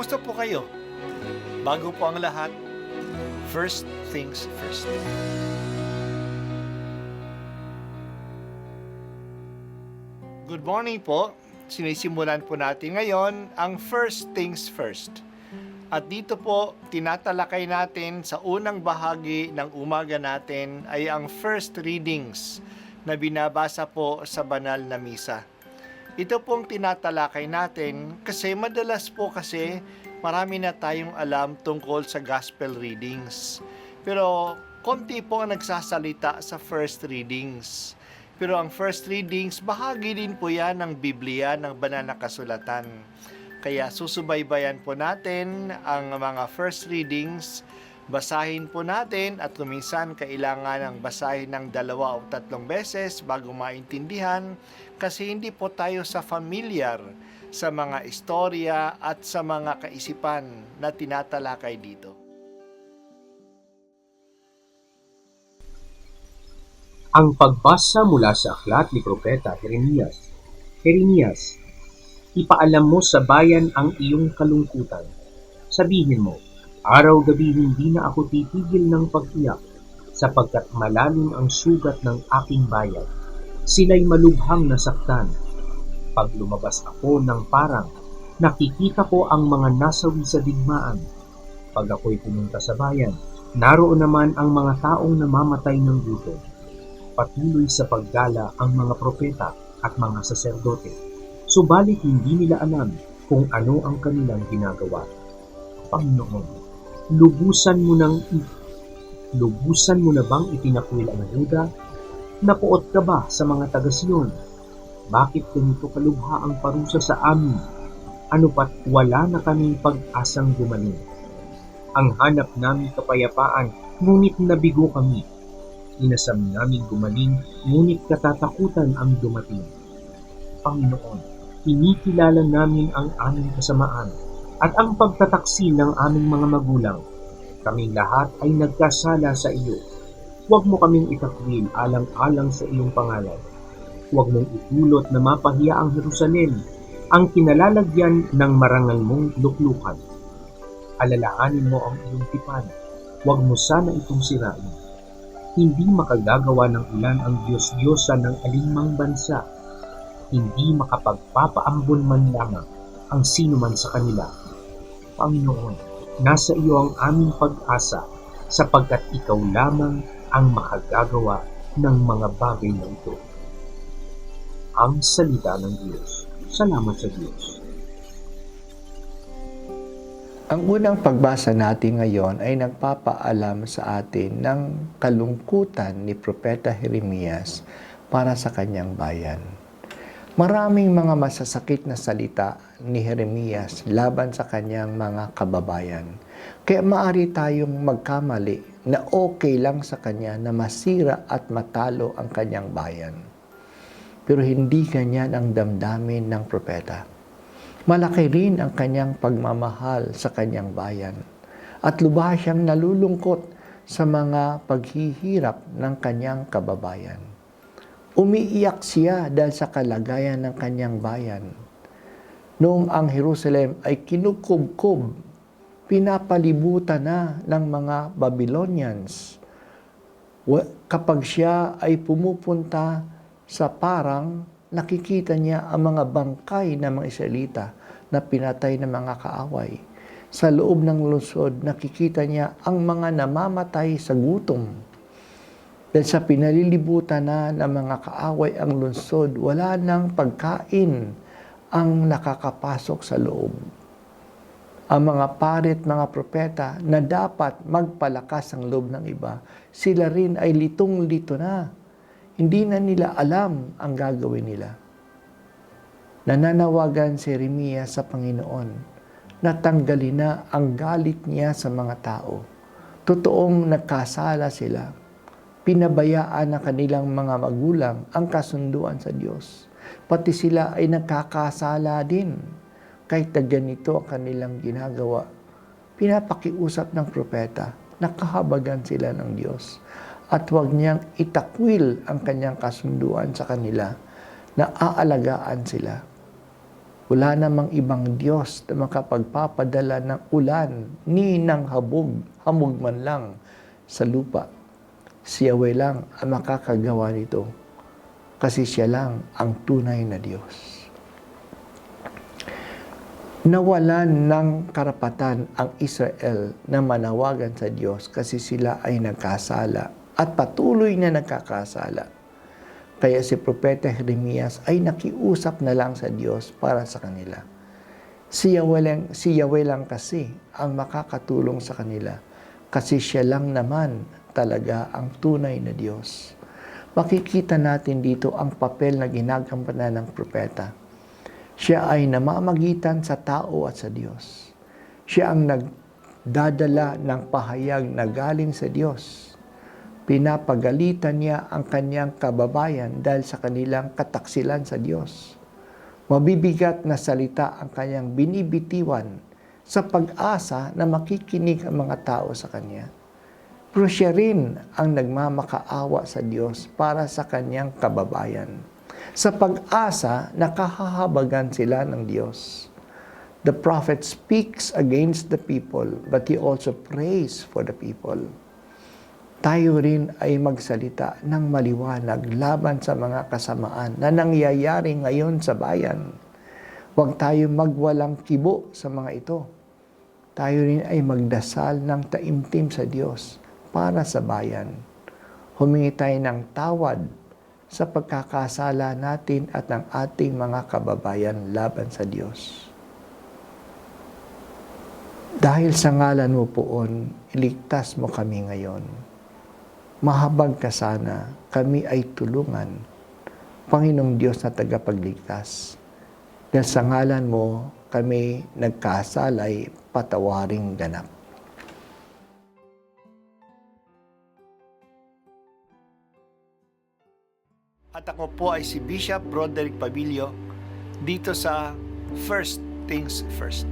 Kumusta po kayo? Bago po ang lahat, first things first. Good morning po. Sinisimulan po natin ngayon ang first things first. At dito po, tinatalakay natin sa unang bahagi ng umaga natin ay ang first readings na binabasa po sa banal na misa. Ito pong tinatalakay natin kasi madalas po kasi marami na tayong alam tungkol sa gospel readings. Pero konti po ang nagsasalita sa first readings. Pero ang first readings, bahagi din po yan ng Biblia, ng banal na kasulatan. Kaya susubaybayan po natin ang mga first readings, basahin po natin at kuminsan kailangan ng basahin ng 2 o 3 beses bago maintindihan kasi hindi po tayo familiar sa mga istorya at sa mga kaisipan na tinatalakay dito. Ang pagbasa mula sa aklat ni Propeta Jeremias. Jeremias, ipaalam mo sa bayan ang iyong kalungkutan. Sabihin mo, araw-gabi hindi na ako titigil ng pag-iyak, sapagkat malalim ang sugat ng aking bayan. Sila'y malubhang nasaktan. Pag lumabas ako ng parang, nakikita ko ang mga nasawi sa digmaan. Pag ako'y pumunta sa bayan, naroon naman ang mga taong namamatay ng gutom. Patuloy sa paggala ang mga propeta at mga saserdote. Subalit hindi nila alam kung ano ang kanilang ginagawa. Panginoon, lubusan mo na bang itinakwil ang Huda? Napuot ka ba sa mga taga-Siyon? Bakit ganito kalubha ang parusa sa amin? Ano pat wala na kaming pag-asang gumaling? Ang hanap namin kapayapaan, ngunit nabigo kami. Inasam naming gumaling, ngunit katatakutan ang dumating. Panginoon, kinikilala namin ang aming kasamaan at ang pagtataksil ng aming mga magulang. Kaming lahat ay nagkasala sa iyo. Huwag mo kaming itakwil alang-alang sa iyong pangalan. Huwag mong itulot na mapahiya ang Jerusalem, ang kinalalagyan ng marangal mong luklukan. Alalahanin mo ang iyong tipan. Huwag mo sana itong sirain. Hindi makagagawa ng ulan ang Diyos-Diyosa ng alinmang bansa. Hindi makapagpapaambon man lamang ang sino man sa kanila. Panginoon, nasa iyo ang aming pag-asa, sapagkat ikaw lamang ang makagagawa ng mga bagay na ito. Ang salita ng Diyos. Salamat sa Diyos. Ang unang pagbasa natin ngayon ay nagpapaalam sa atin ng kalungkutan ni Propeta Jeremias para sa kanyang bayan. Maraming mga masasakit na salita ni Jeremias laban sa kanyang mga kababayan. Kaya maaari tayong magkamali na okay lang sa kanya na masira at matalo ang kanyang bayan. Pero hindi ganyan ang damdamin ng propeta. Malaki rin ang kanyang pagmamahal sa kanyang bayan at lubha siyang nalulungkot sa mga paghihirap ng kanyang kababayan. Umiiyak siya dahil sa kalagayan ng kanyang bayan. Noong ang Jerusalem ay kinukubkob, pinapalibutan na ng mga Babylonians. Kapag siya ay pumupunta sa parang, nakikita niya ang mga bangkay ng mga Israelita na pinatay ng mga kaaway. Sa loob ng lungsod, nakikita niya ang mga namamatay sa gutom. Dahil sa pinalilibutan na ng mga kaaway ang lungsod, wala nang pagkain ang nakakapasok sa loob. Ang mga parit, mga propeta na dapat magpalakas ang loob ng iba, sila rin ay litong-lito na. Hindi na nila alam ang gagawin nila. Nananawagan si Jeremias sa Panginoon na tanggalin na ang galit niya sa mga tao. Totoong nagkasala sila. Pinabayaan ng kanilang mga magulang ang kasunduan sa Diyos. Pati sila ay nagkakasala din. Kahit na ganito ang kanilang ginagawa, pinapakiusap ng propeta na kahabagan sila ng Diyos. At huwag niyang itakwil ang kanyang kasunduan sa kanila na aalagaan sila. Wala namang ibang Diyos na makapagpapadala ng ulan ni ng hamog man lang sa lupa. Si Yahweh lang ang makakagawa nito kasi siya lang ang tunay na Diyos. Nawalan ng karapatan ang Israel na manawagan sa Diyos kasi sila ay nagkasala at patuloy na nagkakasala. Kaya si Propeta Jeremias ay nakiusap na lang sa Diyos para sa kanila. Si Yahweh lang kasi ang makakatulong sa kanila kasi siya lang naman talaga ang tunay na Diyos. Makikita natin dito ang papel na ginagampanan ng propeta. Siya ay namamagitan sa tao at sa Diyos. Siya ang nagdadala ng pahayag na galing sa Diyos. Pinapagalitan niya ang kanyang kababayan dahil sa kanilang kataksilan sa Diyos. Mabibigat na salita ang kanyang binibitiwan sa pag-asa na makikinig ang mga tao sa kanya. Pero siya rin ang nagmamakaawa sa Diyos para sa kanyang kababayan. Sa pag-asa, nakahahabagan sila ng Diyos. The prophet speaks against the people, but he also prays for the people. Tayo rin ay magsalita ng maliwanag laban sa mga kasamaan na nangyayari ngayon sa bayan. Huwag tayo magwalang kibo sa mga ito. Tayo rin ay magdasal ng taimtim sa Diyos para sa bayan. Humingi tayo ng tawad sa pagkakasala natin at ng ating mga kababayan laban sa Diyos. Dahil sa ngalan mo poon, iligtas mo kami ngayon. Mahabag ka sana, kami ay tulungan. Panginoong Diyos na tagapagligtas. Dahil sa ngalan mo, kami nagkasalay patawaring ganap. At ako po ay si Bishop Broderick Pabilio dito sa First Things First.